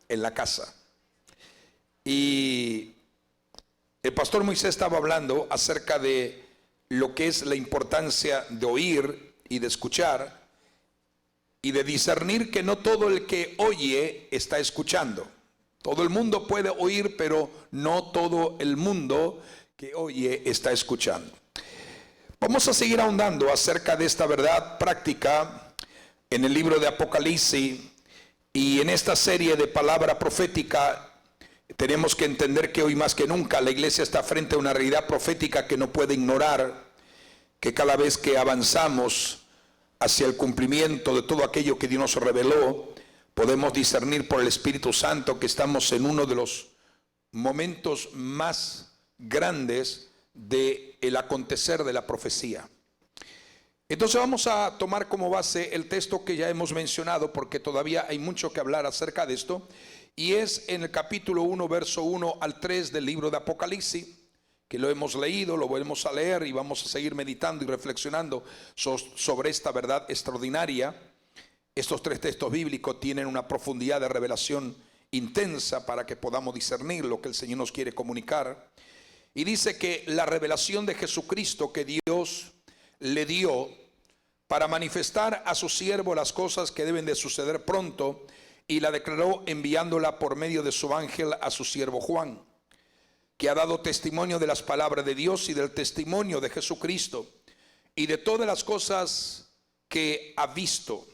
en la casa. Y el pastor Moisés estaba hablando acerca de lo que es la importancia de oír y de escuchar y de discernir que no todo el que oye está escuchando. Todo el mundo puede oír, pero no todo el mundo que oye está escuchando. Vamos a seguir ahondando acerca de esta verdad práctica en el libro de Apocalipsis, y en esta serie de palabra profética tenemos que entender que hoy más que nunca la iglesia está frente a una realidad profética que no puede ignorar, que cada vez que avanzamos hacia el cumplimiento de todo aquello que Dios nos reveló, podemos discernir por el Espíritu Santo que estamos en uno de los momentos más grandes del acontecer de la profecía. Entonces vamos a tomar como base el texto que ya hemos mencionado, porque todavía hay mucho que hablar acerca de esto, y es en el capítulo 1, verso 1 al 3 del libro de Apocalipsis, que lo hemos leído, lo volvemos a leer y vamos a seguir meditando y reflexionando sobre esta verdad extraordinaria. Estos tres textos bíblicos tienen una profundidad de revelación intensa para que podamos discernir lo que el Señor nos quiere comunicar. Y dice que la revelación de Jesucristo que Dios le dio para manifestar a su siervo las cosas que deben de suceder pronto, y la declaró enviándola por medio de su ángel a su siervo Juan, que ha dado testimonio de las palabras de Dios y del testimonio de Jesucristo y de todas las cosas que ha visto.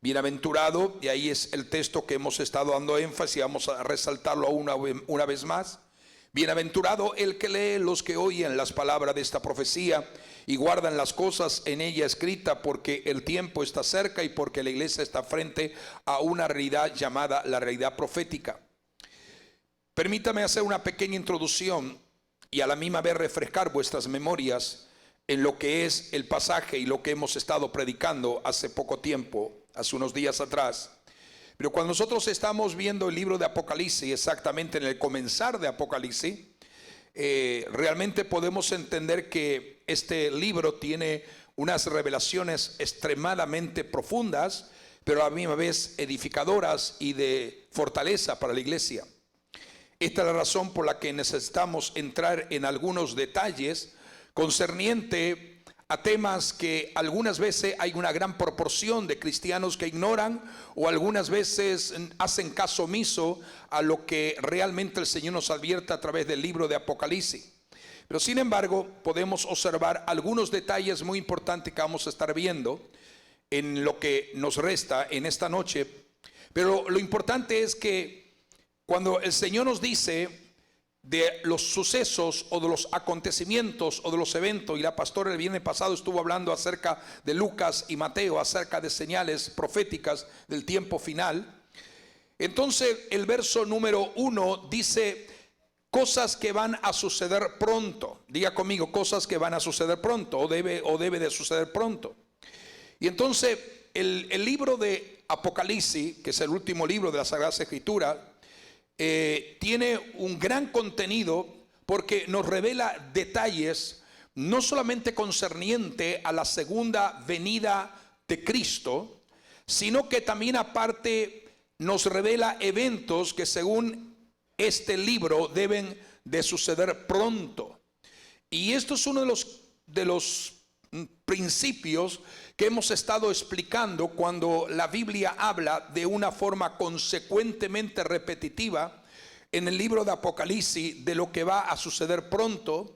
Bienaventurado, y ahí es el texto que hemos estado dando énfasis, vamos a resaltarlo una vez más. Bienaventurado el que lee, los que oyen las palabras de esta profecía y guardan las cosas en ella escritas, porque el tiempo está cerca y porque la iglesia está frente a una realidad llamada la realidad profética. Permítame hacer una pequeña introducción y a la misma vez refrescar vuestras memorias en lo que es el pasaje y lo que hemos estado predicando hace poco tiempo, hace unos días atrás. Pero cuando nosotros estamos viendo el libro de Apocalipsis, exactamente en el comenzar de Apocalipsis, realmente podemos entender que este libro tiene unas revelaciones extremadamente profundas, pero a la misma vez edificadoras y de fortaleza para la iglesia. Esta es la razón por la que necesitamos entrar en algunos detalles concerniente a temas que algunas veces hay una gran proporción de cristianos que ignoran, o algunas veces hacen caso omiso a lo que realmente el Señor nos advierte a través del libro de Apocalipsis. Pero sin embargo podemos observar algunos detalles muy importantes que vamos a estar viendo en lo que nos resta en esta noche. Pero lo importante es que cuando el Señor nos dice de los sucesos o de los acontecimientos o de los eventos, y la pastora el viernes pasado estuvo hablando acerca de Lucas y Mateo, acerca de señales proféticas del tiempo final. Entonces el verso número 1 dice cosas que van a suceder pronto. Diga conmigo, cosas que van a suceder pronto, o debe de suceder pronto. Y entonces el libro de Apocalipsis, que es el último libro de la Sagrada Escritura, tiene un gran contenido, porque nos revela detalles no solamente concerniente a la segunda venida de Cristo, sino que también aparte nos revela eventos que según este libro deben de suceder pronto. Y esto es uno de los principios que hemos estado explicando cuando la Biblia habla de una forma consecuentemente repetitiva en el libro de Apocalipsis de lo que va a suceder pronto.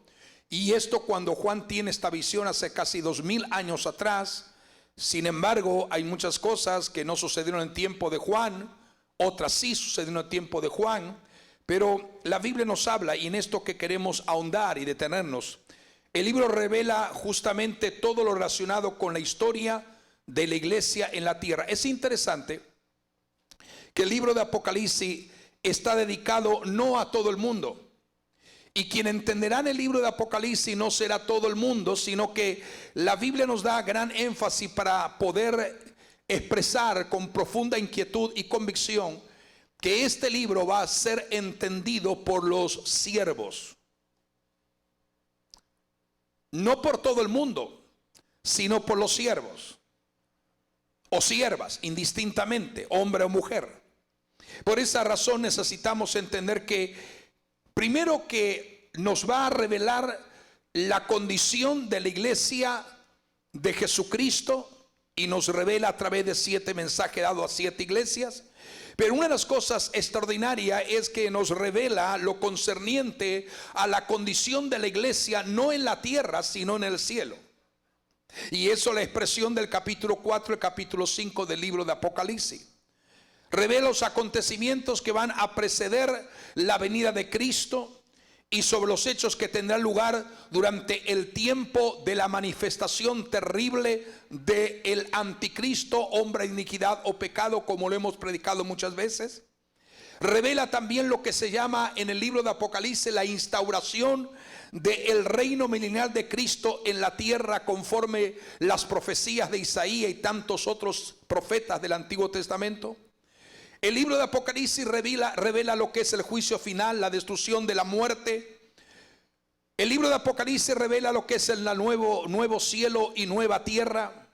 Y esto cuando Juan tiene esta visión hace casi 2000 años atrás. Sin embargo, hay muchas cosas que no sucedieron en tiempo de Juan, otras sí sucedieron en tiempo de Juan, pero la Biblia nos habla, y en esto que queremos ahondar y detenernos, el libro revela justamente todo lo relacionado con la historia de la iglesia en la tierra. Es interesante que el libro de Apocalipsis está dedicado no a todo el mundo. Y quien entenderá en el libro de Apocalipsis no será todo el mundo, sino que la Biblia nos da gran énfasis para poder expresar con profunda inquietud y convicción que este libro va a ser entendido por los siervos. No por todo el mundo, sino por los siervos o siervas, indistintamente, hombre o mujer. Por esa razón necesitamos entender que primero que nos va a revelar la condición de la iglesia de Jesucristo, y nos revela a través de 7 mensajes dados a 7 iglesias. Pero una de las cosas extraordinarias es que nos revela lo concerniente a la condición de la iglesia, no en la tierra, sino en el cielo. Y eso es la expresión del capítulo 4 y capítulo 5 del libro de Apocalipsis. Revela los acontecimientos que van a preceder la venida de Cristo y sobre los hechos que tendrán lugar durante el tiempo de la manifestación terrible del anticristo, hombre de iniquidad o pecado, como lo hemos predicado muchas veces. Revela también lo que se llama en el libro de Apocalipsis la instauración del reino milenial de Cristo en la tierra, conforme las profecías de Isaías y tantos otros profetas del Antiguo Testamento. El libro de Apocalipsis revela lo que es el juicio final, la destrucción de la muerte. El libro de Apocalipsis revela lo que es el nuevo cielo y nueva tierra.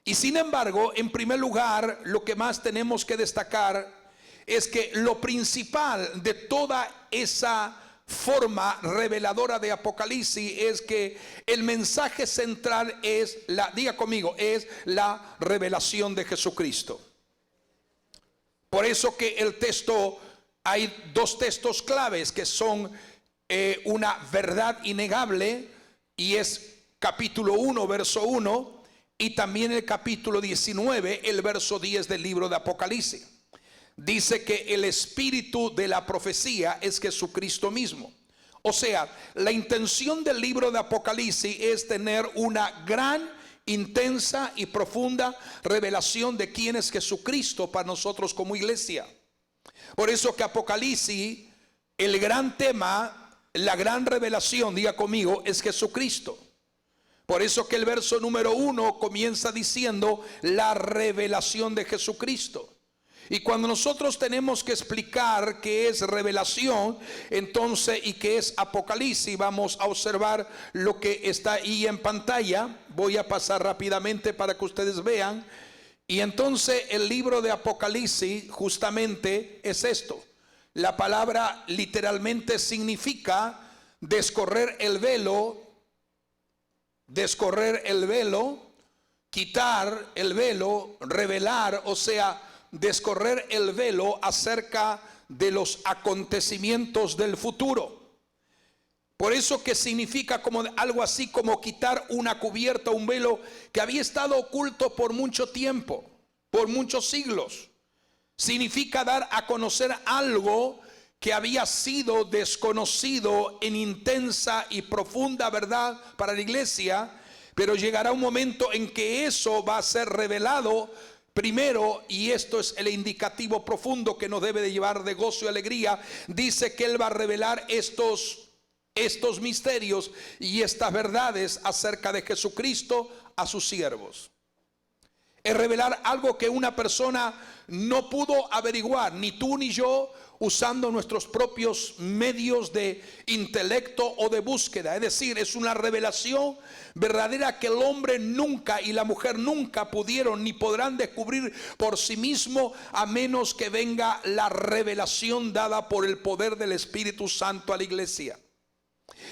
Y sin embargo, en primer lugar, lo que más tenemos que destacar es que lo principal de toda esa forma reveladora de Apocalipsis es que el mensaje central es diga conmigo, es la revelación de Jesucristo. Por eso que el texto, hay 2 textos claves que son una verdad innegable, y es capítulo 1, verso 1, y también el capítulo 19, el verso 10 del libro de Apocalipsis. Dice que el espíritu de la profecía es Jesucristo mismo. O sea, la intención del libro de Apocalipsis es tener una gran, intensa y profunda revelación de quién es Jesucristo para nosotros como iglesia. Por eso que Apocalipsis, el gran tema, la gran revelación, diga conmigo, es Jesucristo. Por eso que el verso número 1 comienza diciendo la revelación de Jesucristo. Y cuando nosotros tenemos que explicar qué es revelación, entonces, y qué es Apocalipsis, vamos a observar lo que está ahí en pantalla. Voy a pasar rápidamente para que ustedes vean. Y entonces el libro de Apocalipsis justamente es esto. La palabra literalmente significa descorrer el velo, quitar el velo, revelar, o sea, descorrer el velo acerca de los acontecimientos del futuro. Por eso que significa como algo así como quitar una cubierta, un velo que había estado oculto por mucho tiempo, por muchos siglos. Significa dar a conocer algo que había sido desconocido en intensa y profunda verdad para la iglesia, pero llegará un momento en que eso va a ser revelado primero, y esto es el indicativo profundo que nos debe de llevar de gozo y alegría. Dice que Él va a revelar estos misterios y estas verdades acerca de Jesucristo a sus siervos. Es revelar algo que una persona no pudo averiguar, ni tú ni yo, usando nuestros propios medios de intelecto o de búsqueda. Es decir, es una revelación verdadera que el hombre nunca y la mujer nunca pudieron ni podrán descubrir por sí mismo, a menos que venga la revelación dada por el poder del Espíritu Santo a la iglesia.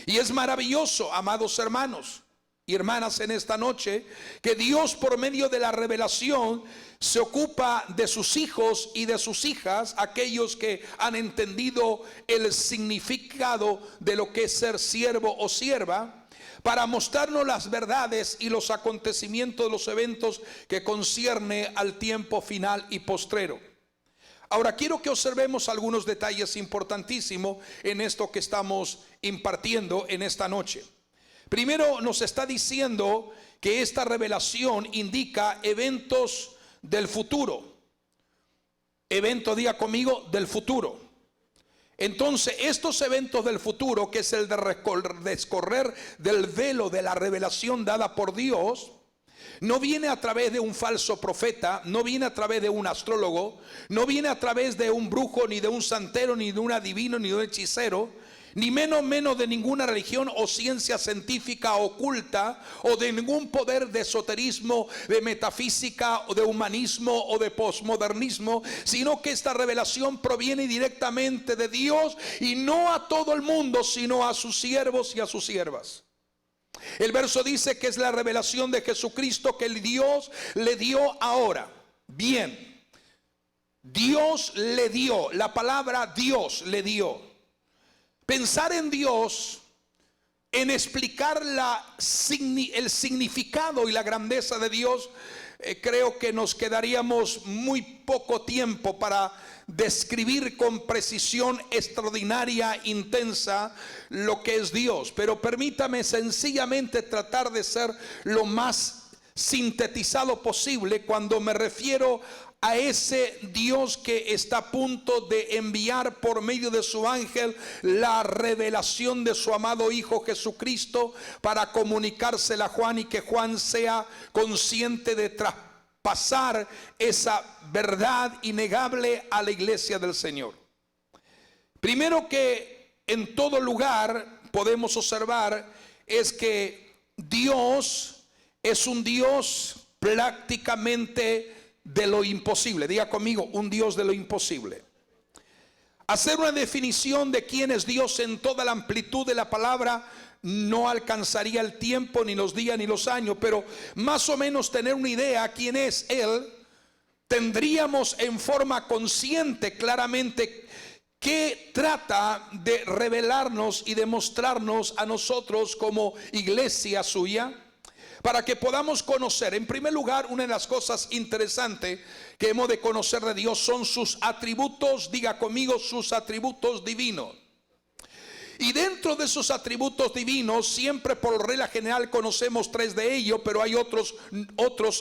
Y es maravilloso, amados hermanos y hermanas, en esta noche, que Dios, por medio de la revelación, se ocupa de sus hijos y de sus hijas, aquellos que han entendido el significado de lo que es ser siervo o sierva, para mostrarnos las verdades y los acontecimientos de los eventos que concierne al tiempo final y postrero. Ahora quiero que observemos algunos detalles importantísimos en esto que estamos impartiendo en esta noche. Primero, nos está diciendo que esta revelación indica eventos del futuro. Evento, diga conmigo, del futuro. Entonces, estos eventos del futuro, que es el de descorrer del velo de la revelación dada por Dios, no viene a través de un falso profeta, no viene a través de un astrólogo, no viene a través de un brujo, ni de un santero, ni de un adivino, ni de un hechicero, ni menos de ninguna religión o ciencia científica oculta, o de ningún poder de esoterismo, de metafísica, o de humanismo, o de posmodernismo, sino que esta revelación proviene directamente de Dios, y no a todo el mundo, sino a sus siervos y a sus siervas. El verso dice que es la revelación de Jesucristo que el Dios le dio ahora. Bien, Dios le dio, la palabra Dios le dio. Pensar en Dios, en explicar el significado y la grandeza de Dios, creo que nos quedaríamos muy poco tiempo para describir con precisión extraordinaria, intensa, lo que es Dios. Pero permítame sencillamente tratar de ser lo más sintetizado posible cuando me refiero a ese Dios que está a punto de enviar por medio de su ángel la revelación de su amado Hijo Jesucristo para comunicársela a Juan, y que Juan sea consciente de traspasar esa verdad innegable a la iglesia del Señor. Primero que en todo lugar podemos observar es que Dios es un Dios prácticamente de lo imposible. Diga conmigo, un Dios de lo imposible. Hacer una definición de quién es Dios en toda la amplitud de la palabra no alcanzaría el tiempo, ni los días, ni los años, pero más o menos tener una idea quién es Él, tendríamos en forma consciente claramente que trata de revelarnos y demostrarnos a nosotros como iglesia suya, para que podamos conocer. En primer lugar, una de las cosas interesantes que hemos de conocer de Dios son sus atributos. Diga conmigo, sus atributos divinos. Y dentro de esos atributos divinos, siempre por regla general conocemos tres de ellos, pero hay otros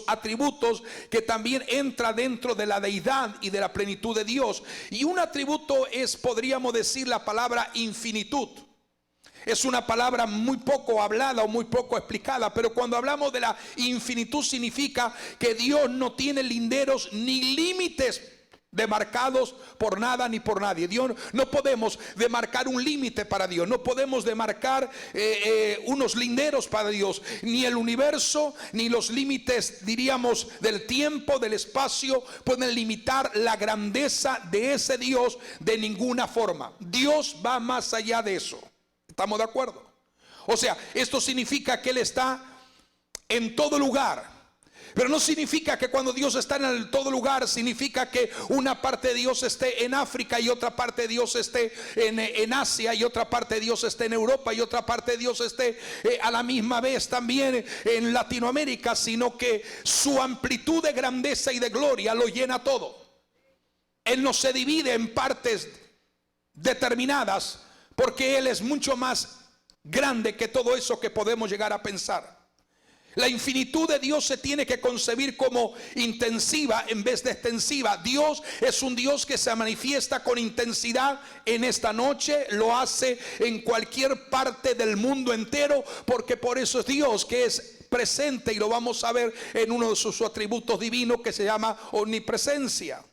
atributos que también entran dentro de la deidad y de la plenitud de Dios. Y un atributo es, podríamos decir, la palabra infinitud. Es una palabra muy poco hablada o muy poco explicada, pero cuando hablamos de la infinitud significa que Dios no tiene linderos ni límites demarcados por nada ni por nadie. Dios, no podemos demarcar un límite para Dios, no podemos demarcar unos linderos para Dios, ni el universo ni los límites, diríamos, del tiempo, del espacio pueden limitar la grandeza de ese Dios de ninguna forma. Dios va más allá de eso. ¿Estamos de acuerdo? O sea, esto significa que Él está en todo lugar, pero no significa que cuando Dios está en todo lugar significa que una parte de Dios esté en África y otra parte de Dios esté en Asia, y otra parte de Dios esté en Europa y otra parte de Dios esté a la misma vez también en Latinoamérica, sino que su amplitud de grandeza y de gloria lo llena todo. Él no se divide en partes determinadas, porque Él es mucho más grande que todo eso que podemos llegar a pensar. La infinitud de Dios se tiene que concebir como intensiva en vez de extensiva. Dios es un Dios que se manifiesta con intensidad en esta noche, lo hace en cualquier parte del mundo entero, porque por eso es Dios que es presente, y lo vamos a ver en uno de sus atributos divinos que se llama omnipresencia.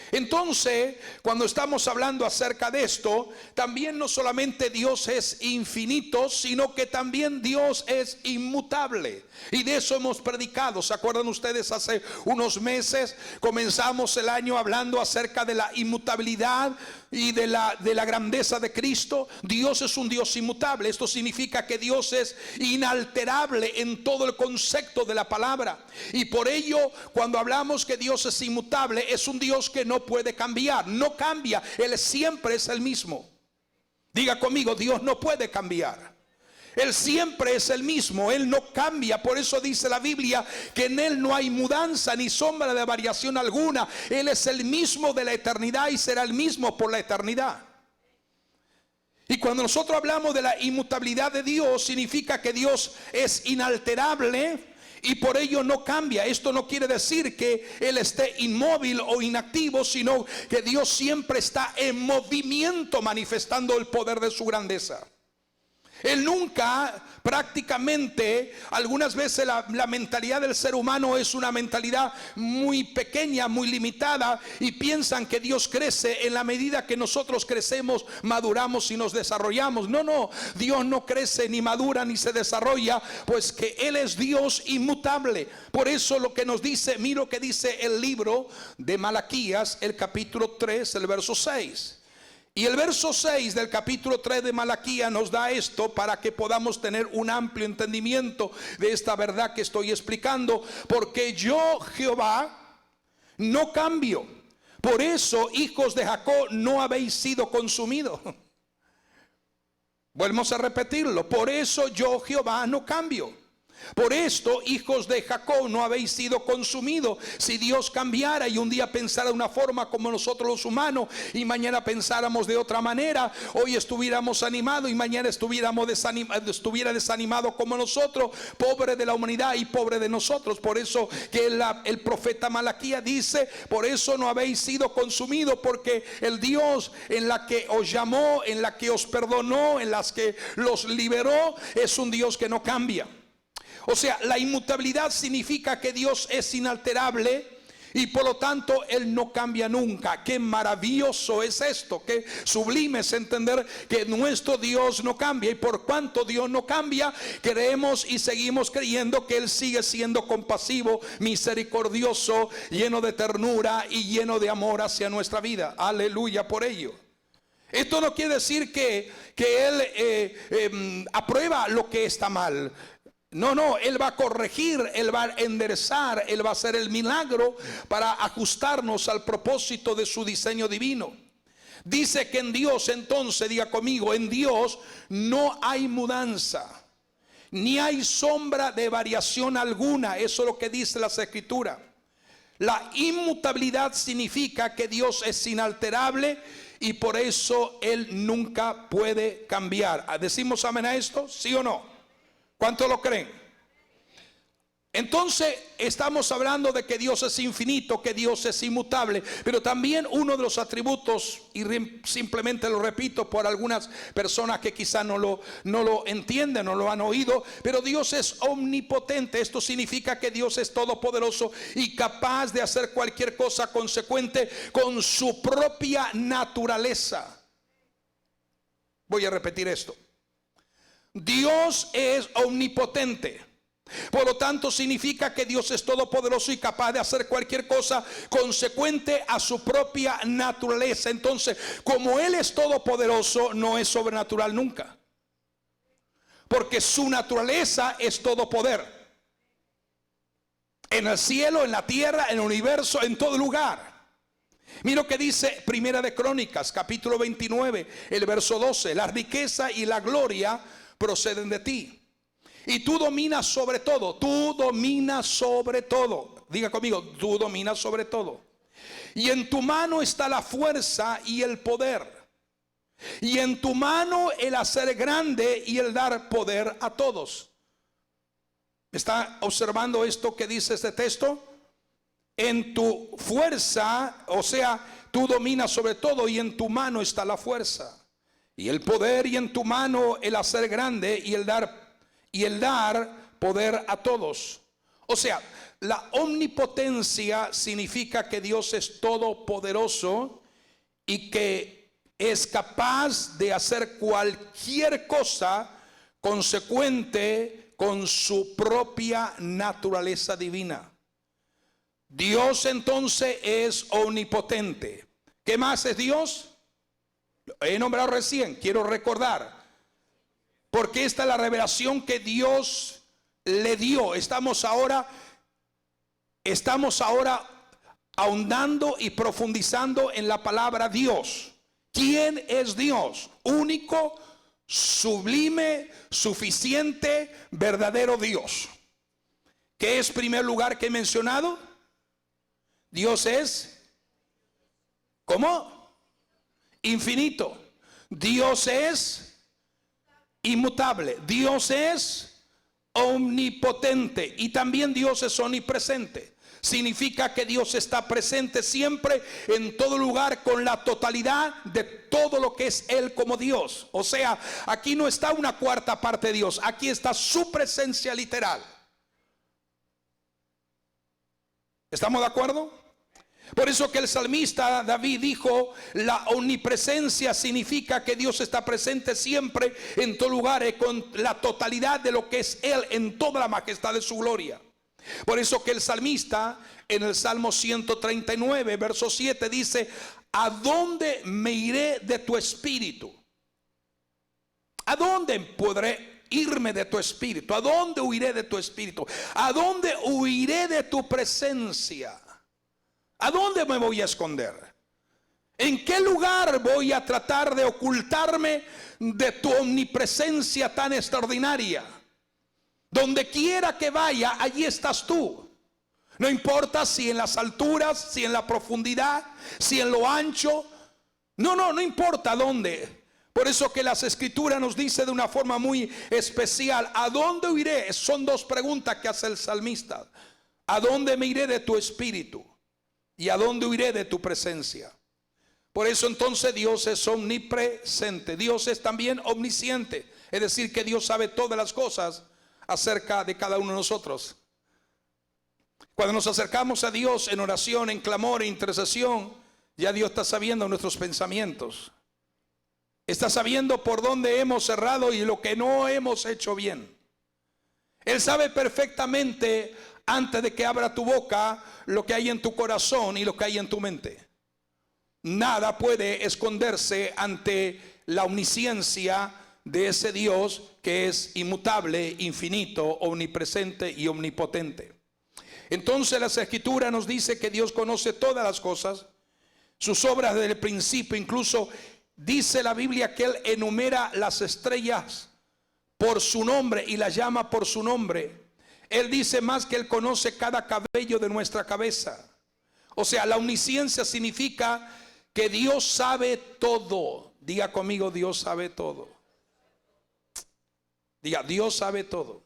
Entonces, cuando estamos hablando acerca de esto, también no solamente Dios es infinito, sino que también Dios es inmutable. Y de eso hemos predicado. ¿Se acuerdan ustedes? Hace unos meses comenzamos el año hablando acerca de la inmutabilidad y de la grandeza de Cristo. Dios es un Dios inmutable. Esto significa que Dios es inalterable en todo el concepto de la palabra. Y por ello, cuando hablamos que Dios es inmutable, es un Dios que no puede cambiar. No cambia. Él siempre es el mismo. Diga conmigo, Dios no puede cambiar. Él siempre es el mismo, Él no cambia. Por eso dice la Biblia que en Él no hay mudanza ni sombra de variación alguna. Él es el mismo de la eternidad y será el mismo por la eternidad. Y cuando nosotros hablamos de la inmutabilidad de Dios, significa que Dios es inalterable y por ello no cambia. Esto no quiere decir que Él esté inmóvil o inactivo, sino que Dios siempre está en movimiento, manifestando el poder de su grandeza. Él nunca, prácticamente, algunas veces la mentalidad del ser humano es una mentalidad muy pequeña, muy limitada, y piensan que Dios crece en la medida que nosotros crecemos, maduramos y nos desarrollamos. No, no, Dios no crece, ni madura, ni se desarrolla, pues que Él es Dios inmutable. Por eso lo que nos dice, mira lo que dice el libro de Malaquías, el capítulo 3, el verso 6. Y el verso 6 del capítulo 3 de Malaquías nos da esto para que podamos tener un amplio entendimiento de esta verdad que estoy explicando. Porque yo, Jehová, no cambio. Por eso, hijos de Jacob, no habéis sido consumidos. Volvemos a repetirlo. Por eso yo, Jehová, no cambio. Por esto, hijos de Jacob, no habéis sido consumidos. Si Dios cambiara y un día pensara de una forma como nosotros los humanos, y mañana pensáramos de otra manera, hoy estuviéramos animados y mañana estuviera desanimado como nosotros, pobre de la humanidad y pobre de nosotros. Por eso que el profeta Malaquías dice: por eso no habéis sido consumidos, porque el Dios en la que os llamó, en la que os perdonó, en las que los liberó, es un Dios que no cambia. O sea, la inmutabilidad significa que Dios es inalterable y por lo tanto Él no cambia nunca. Qué maravilloso es esto, qué sublime es entender que nuestro Dios no cambia. Y por cuanto Dios no cambia, creemos y seguimos creyendo que Él sigue siendo compasivo, misericordioso, lleno de ternura y lleno de amor hacia nuestra vida. Aleluya por ello. Esto no quiere decir que Él aprueba lo que está mal. No, no, Él va a corregir, Él va a enderezar, Él va a hacer el milagro para ajustarnos al propósito de su diseño divino. Dice que en Dios, entonces, diga conmigo, en Dios no hay mudanza, ni hay sombra de variación alguna. Eso es lo que dice las Escrituras. La inmutabilidad significa que Dios es inalterable y por eso Él nunca puede cambiar. ¿Decimos amén a esto? ¿Sí o no? ¿Cuántos lo creen? Entonces estamos hablando de que Dios es infinito, que Dios es inmutable, pero también uno de los atributos, y simplemente lo repito por algunas personas que quizás no lo entienden, no lo han oído, pero Dios es omnipotente. Esto significa que Dios es todopoderoso y capaz de hacer cualquier cosa consecuente con su propia naturaleza. Voy a repetir esto. Dios es omnipotente. Por lo tanto, significa que Dios es todopoderoso y capaz de hacer cualquier cosa consecuente a su propia naturaleza. Entonces, como Él es todopoderoso, no es sobrenatural nunca, porque su naturaleza es todo poder. En el cielo, en la tierra, en el universo, en todo lugar. Mira lo que dice Primera de Crónicas, capítulo 29, el verso 12. La riqueza y la gloria proceden de ti, y tú dominas sobre todo. Tú dominas sobre todo. Diga conmigo, tú dominas sobre todo. Y en tu mano está la fuerza y el poder, y en tu mano el hacer grande y el dar poder a todos. ¿Está observando esto que dice este texto? En tu fuerza, o sea, tú dominas sobre todo, y en tu mano está la fuerza y el poder, y en tu mano el hacer grande y el dar poder a todos. O sea, la omnipotencia significa que Dios es todopoderoso y que es capaz de hacer cualquier cosa consecuente con su propia naturaleza divina. Dios entonces es omnipotente. ¿Qué más es Dios? He nombrado recién, quiero recordar, porque esta es la revelación que Dios le dio. Estamos ahora ahondando y profundizando en la palabra Dios. ¿Quién es Dios? Único, sublime, suficiente, verdadero Dios. ¿Qué es primer lugar que he mencionado? Dios es, ¿cómo? Infinito. Dios es inmutable. Dios es omnipotente. Y también Dios es omnipresente. significa que Dios está presente siempre, en todo lugar, con la totalidad de todo lo que es Él como Dios. O sea, aquí no está una cuarta parte de Dios, aquí está su presencia literal. ¿Estamos de acuerdo? Por eso que el salmista David dijo, la omnipresencia significa que Dios está presente siempre, en todo lugar, con la totalidad de lo que es Él, en toda la majestad de su gloria. Por eso que el salmista en el Salmo 139 verso 7 dice: ¿a dónde me iré de tu espíritu? ¿A dónde podré irme de tu espíritu? ¿A dónde huiré de tu espíritu? ¿A dónde huiré de tu presencia? ¿A dónde me voy a esconder? ¿En qué lugar voy a tratar de ocultarme de tu omnipresencia tan extraordinaria? Donde quiera que vaya, allí estás tú. No importa si en las alturas, si en la profundidad, si en lo ancho. No importa dónde. Por eso que las escrituras nos dice de una forma muy especial: ¿a dónde iré? Son dos preguntas que hace el salmista. ¿A dónde me iré de tu espíritu? ¿Y a dónde huiré de tu presencia? Por eso entonces Dios es omnipresente. Dios es también omnisciente. Es decir, que Dios sabe todas las cosas acerca de cada uno de nosotros. Cuando nos acercamos a Dios en oración, en clamor e intercesión, ya Dios está sabiendo nuestros pensamientos. Está sabiendo por dónde hemos errado y lo que no hemos hecho bien. Él sabe perfectamente, antes de que abra tu boca, lo que hay en tu corazón y lo que hay en tu mente. Nada puede esconderse ante la omnisciencia de ese Dios que es inmutable, infinito, omnipresente y omnipotente. Entonces las escrituras nos dice que Dios conoce todas las cosas, sus obras desde el principio. Incluso dice la Biblia que Él enumera las estrellas por su nombre y las llama por su nombre. Él dice más que Él conoce cada cabello de nuestra cabeza. O sea, la omnisciencia significa que Dios sabe todo. Diga conmigo: Dios sabe todo. Diga: Dios sabe todo.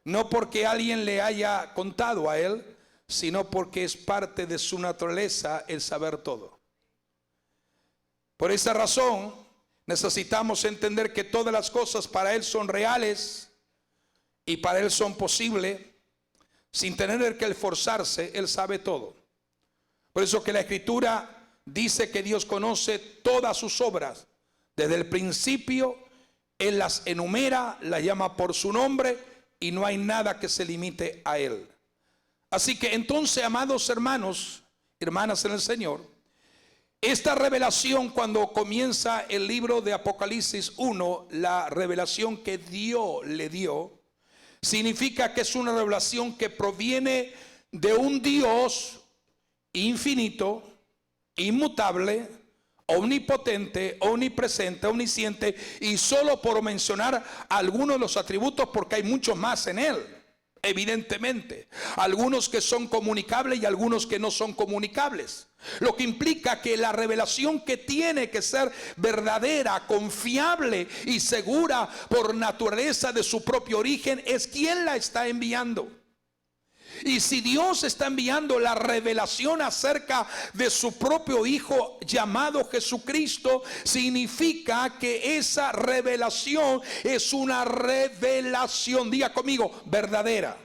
No porque alguien le haya contado a Él, sino porque es parte de su naturaleza el saber todo. Por esa razón necesitamos entender que todas las cosas para Él son reales y para Él son posibles, sin tener que esforzarse. Él sabe todo. Por eso que la escritura dice que Dios conoce todas sus obras desde el principio. Él las enumera, las llama por su nombre, y no hay nada que se limite a Él. Así que entonces, amados hermanos, hermanas en el Señor, esta revelación, cuando comienza el libro de Apocalipsis 1, la revelación que Dios le dio, significa que es una revelación que proviene de un Dios infinito, inmutable, omnipotente, omnipresente, omnisciente, y solo por mencionar algunos de los atributos, porque hay muchos más en Él. Evidentemente, algunos que son comunicables y algunos que no son comunicables. Lo que implica que la revelación que tiene que ser verdadera, confiable y segura por naturaleza de su propio origen es quien la está enviando. Y si Dios está enviando la revelación acerca de su propio Hijo llamado Jesucristo, significa que esa revelación es una revelación, diga conmigo, verdadera,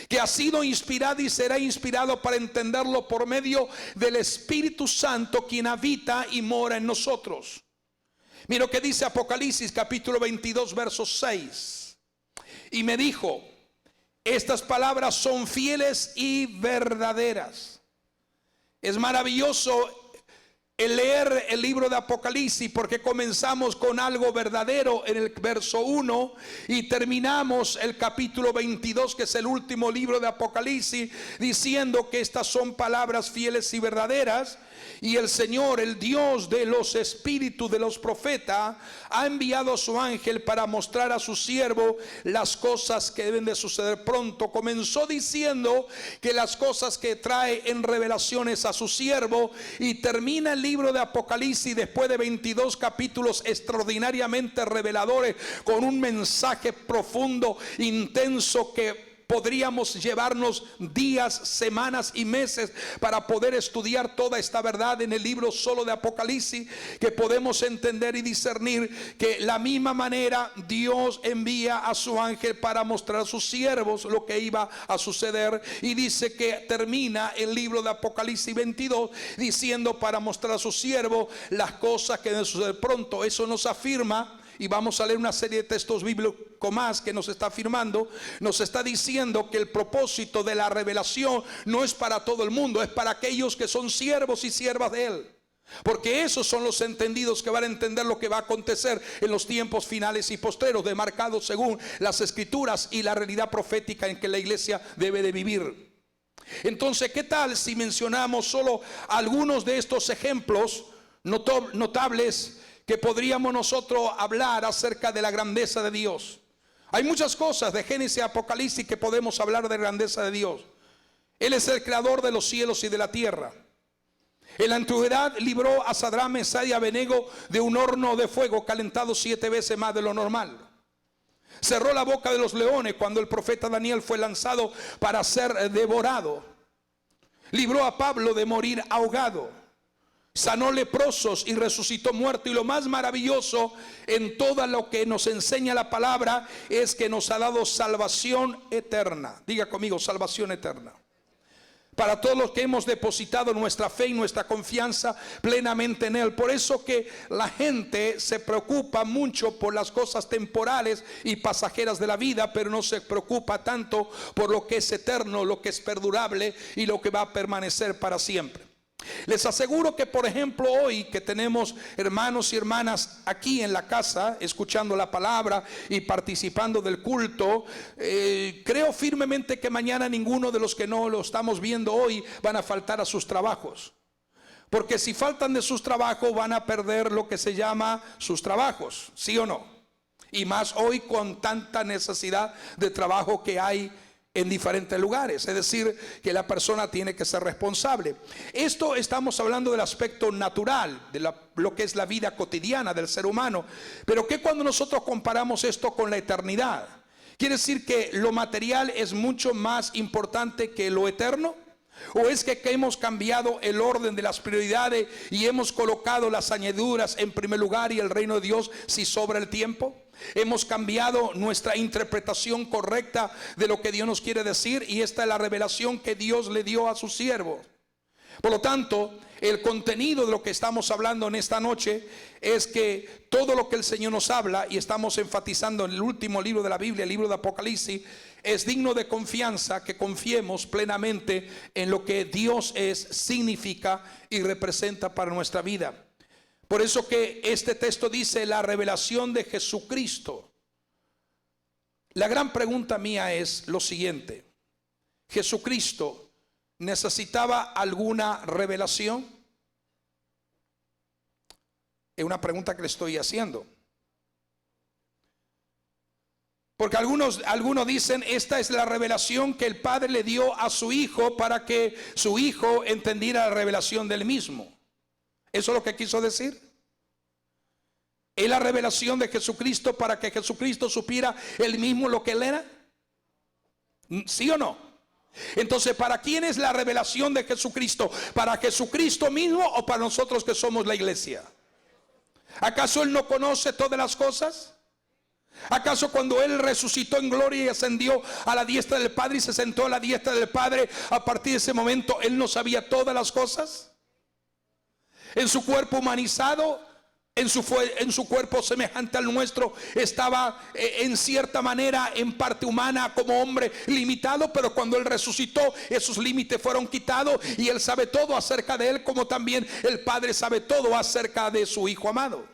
que ha sido inspirado y será inspirado para entenderlo por medio del Espíritu Santo, quien habita y mora en nosotros. Mira lo que dice Apocalipsis capítulo 22 verso 6. Y me dijo: estas palabras son fieles y verdaderas. Es maravilloso el leer el libro de Apocalipsis, porque comenzamos con algo verdadero en el verso 1 y terminamos el capítulo 22, que es el último libro de Apocalipsis, diciendo que estas son palabras fieles y verdaderas. Y el Señor, el Dios de los espíritus de los profetas, ha enviado a su ángel para mostrar a su siervo las cosas que deben de suceder pronto. Comenzó diciendo que las cosas que trae en revelaciones a su siervo, y termina el libro de Apocalipsis después de 22 capítulos extraordinariamente reveladores, con un mensaje profundo, intenso, que podríamos llevarnos días, semanas y meses para poder estudiar toda esta verdad en el libro solo de Apocalipsis, que podemos entender y discernir que la misma manera Dios envía a su ángel para mostrar a sus siervos lo que iba a suceder, y dice que termina el libro de Apocalipsis 22 diciendo para mostrar a sus siervos las cosas que deben suceder pronto. Eso nos afirma, y vamos a leer una serie de textos bíblicos más que nos está afirmando, nos está diciendo que el propósito de la revelación no es para todo el mundo, es para aquellos que son siervos y siervas de Él. Porque esos son los entendidos que van a entender lo que va a acontecer en los tiempos finales y postreros, demarcados según las escrituras y la realidad profética en que la iglesia debe de vivir. Entonces, ¿qué tal si mencionamos solo algunos de estos ejemplos notables que podríamos nosotros hablar acerca de la grandeza de Dios? Hay muchas cosas de Génesis a Apocalipsis que podemos hablar de la grandeza de Dios. Él es el creador de los cielos y de la tierra. En la antigüedad libró a Sadrach, Mesach y Abednego de un horno de fuego calentado 7 veces más de lo normal. Cerró la boca de los leones cuando el profeta Daniel fue lanzado para ser devorado. Libró a Pablo de morir ahogado. Sanó leprosos y resucitó muertos. Y lo más maravilloso en todo lo que nos enseña la palabra es que nos ha dado salvación eterna. Diga conmigo, salvación eterna. Para todos los que hemos depositado nuestra fe y nuestra confianza plenamente en Él. Por eso que la gente se preocupa mucho por las cosas temporales y pasajeras de la vida, pero no se preocupa tanto por lo que es eterno, lo que es perdurable y lo que va a permanecer para siempre. Les aseguro que, por ejemplo, hoy que tenemos hermanos y hermanas aquí en la casa escuchando la palabra y participando del culto, creo firmemente que mañana ninguno de los que no lo estamos viendo hoy van a faltar a sus trabajos. Porque si faltan de sus trabajos van a perder lo que se llama sus trabajos, ¿sí o no? Y más hoy con tanta necesidad de trabajo que hay en diferentes lugares. Es decir, que la persona tiene que ser responsable. Esto estamos hablando del aspecto natural, de lo que es la vida cotidiana del ser humano. Pero ¿qué cuando nosotros comparamos esto con la eternidad? ¿Quiere decir que lo material es mucho más importante que lo eterno? ¿O es que hemos cambiado el orden de las prioridades y hemos colocado las añadiduras en primer lugar y el reino de Dios si sobra el tiempo? Hemos cambiado nuestra interpretación correcta de lo que Dios nos quiere decir, y esta es la revelación que Dios le dio a sus siervos. Por lo tanto, el contenido de lo que estamos hablando en esta noche es que todo lo que el Señor nos habla, y estamos enfatizando en el último libro de la Biblia, el libro de Apocalipsis, es digno de confianza, que confiemos plenamente en lo que Dios es, significa y representa para nuestra vida. Por eso que este texto dice la revelación de Jesucristo. La gran pregunta mía es lo siguiente: ¿Jesucristo necesitaba alguna revelación? Es una pregunta que le estoy haciendo. Porque algunos dicen, esta es la revelación que el Padre le dio a su Hijo para que su Hijo entendiera la revelación del mismo. ¿Eso es lo que quiso decir? ¿Es la revelación de Jesucristo para que Jesucristo supiera él mismo lo que él era? ¿Sí o no? Entonces, ¿para quién es la revelación de Jesucristo? ¿Para Jesucristo mismo o para nosotros que somos la iglesia? ¿Acaso él no conoce todas las cosas? ¿Acaso cuando él resucitó en gloria y ascendió a la diestra del Padre y se sentó a la diestra del Padre, a partir de ese momento él no sabía todas las cosas? En su cuerpo humanizado, en su cuerpo semejante al nuestro, estaba en cierta manera en parte humana como hombre limitado, pero cuando él resucitó esos límites fueron quitados y él sabe todo acerca de él, como también el Padre sabe todo acerca de su Hijo amado.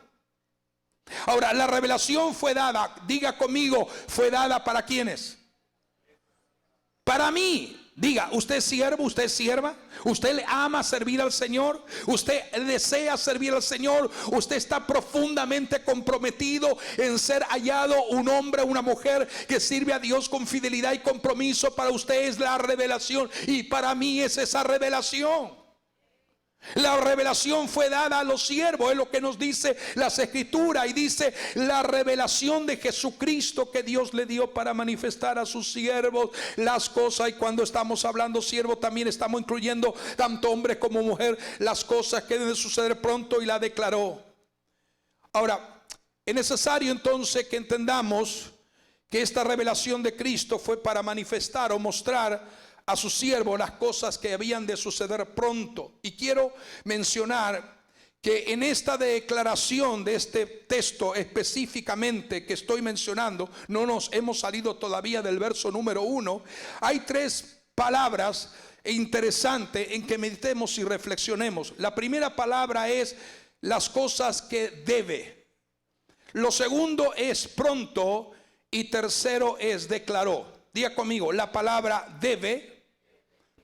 Ahora, la revelación fue dada, diga conmigo, fue dada ¿para quiénes? Para mí. Diga, ¿usted es siervo? ¿Usted es sierva? ¿Usted le ama servir al Señor? ¿Usted desea servir al Señor? ¿Usted está profundamente comprometido en ser hallado un hombre o una mujer que sirve a Dios con fidelidad y compromiso? Para usted es la revelación y para mí es esa revelación. La revelación fue dada a los siervos, es lo que nos dice las escrituras, y dice la revelación de Jesucristo que Dios le dio para manifestar a sus siervos las cosas. Y cuando estamos hablando siervo, también estamos incluyendo tanto hombre como mujer, las cosas que deben suceder pronto, y la declaró. Ahora, es necesario entonces que entendamos que esta revelación de Cristo fue para manifestar o mostrar a sus siervos las cosas que habían de suceder pronto. Y quiero mencionar que en esta declaración de este texto específicamente que estoy mencionando, no nos hemos salido todavía del verso número 1, hay 3 palabras interesantes en que meditemos y reflexionemos. La primera palabra es las cosas que debe. Lo segundo es pronto, y tercero es declaró. Diga conmigo, la palabra debe,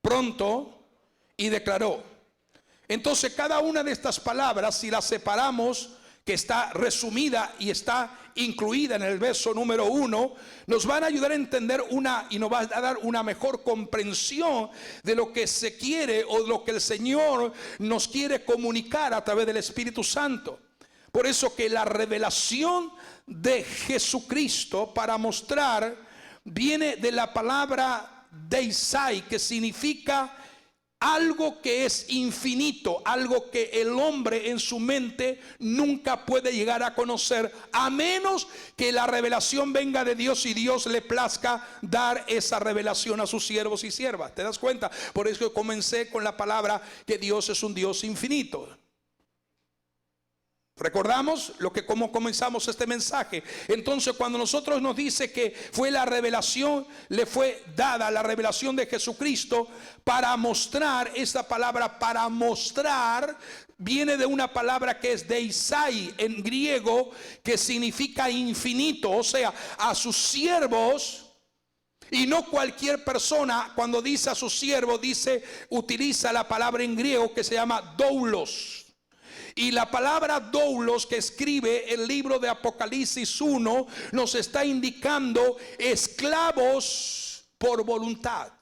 pronto y declaró. Entonces cada una de estas palabras, si las separamos, que está resumida y está incluida en el verso número 1, nos van a ayudar a entender y nos va a dar una mejor comprensión de lo que se quiere o lo que el Señor nos quiere comunicar a través del Espíritu Santo. Por eso que la revelación de Jesucristo para mostrar viene de la palabra deisai, que significa algo que es infinito, algo que el hombre en su mente nunca puede llegar a conocer, a menos que la revelación venga de Dios y Dios le plazca dar esa revelación a sus siervos y siervas. ¿Te das cuenta? Por eso comencé con la palabra que Dios es un Dios infinito. ¿Recordamos cómo comenzamos este mensaje? Entonces, cuando nosotros nos dice que fue la revelación, le fue dada la revelación de Jesucristo para mostrar, esta palabra para mostrar viene de una palabra que es deisai en griego, que significa infinito, o sea, a sus siervos. Y no cualquier persona, cuando dice a sus siervos, utiliza la palabra en griego que se llama doulos. Y la palabra doulos que escribe el libro de Apocalipsis 1 nos está indicando esclavos por voluntad.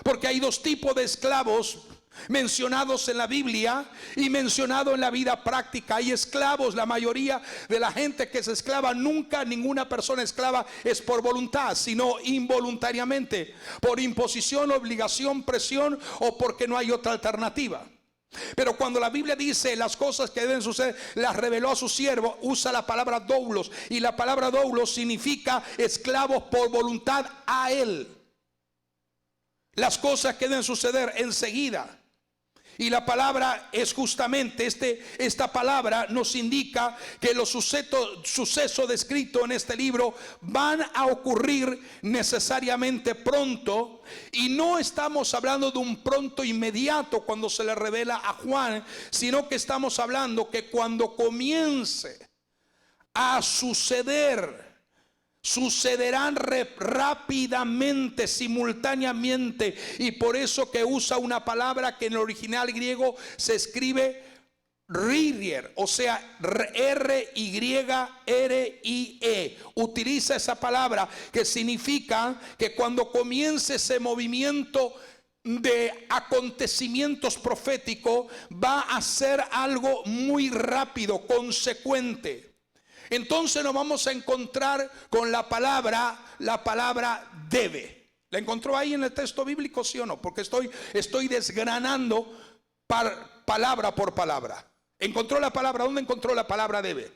Porque hay 2 tipos de esclavos mencionados en la Biblia y mencionados en la vida práctica. Hay esclavos, la mayoría de la gente que es esclava, ninguna persona esclava es por voluntad, sino involuntariamente, por imposición, obligación, presión o porque no hay otra alternativa. Pero cuando la Biblia dice las cosas que deben suceder, las reveló a su siervo, usa la palabra doulos. Y la palabra doulos significa esclavos por voluntad a él. Las cosas que deben suceder enseguida. Y la palabra es justamente esta palabra nos indica que los sucesos descritos en este libro van a ocurrir necesariamente pronto. Y no estamos hablando de un pronto inmediato cuando se le revela a Juan, sino que estamos hablando que cuando comience a sucederán rápidamente, simultáneamente. Y por eso que usa una palabra que en el original griego se escribe Ririe, o sea, R-Y-R-I-E. Utiliza esa palabra que significa que cuando comience ese movimiento de acontecimientos proféticos, va a ser algo muy rápido, consecuente. Entonces nos vamos a encontrar con la palabra debe. ¿La encontró ahí en el texto bíblico, sí o no? Porque estoy desgranando palabra por palabra. ¿Encontró la palabra? ¿Dónde encontró la palabra debe?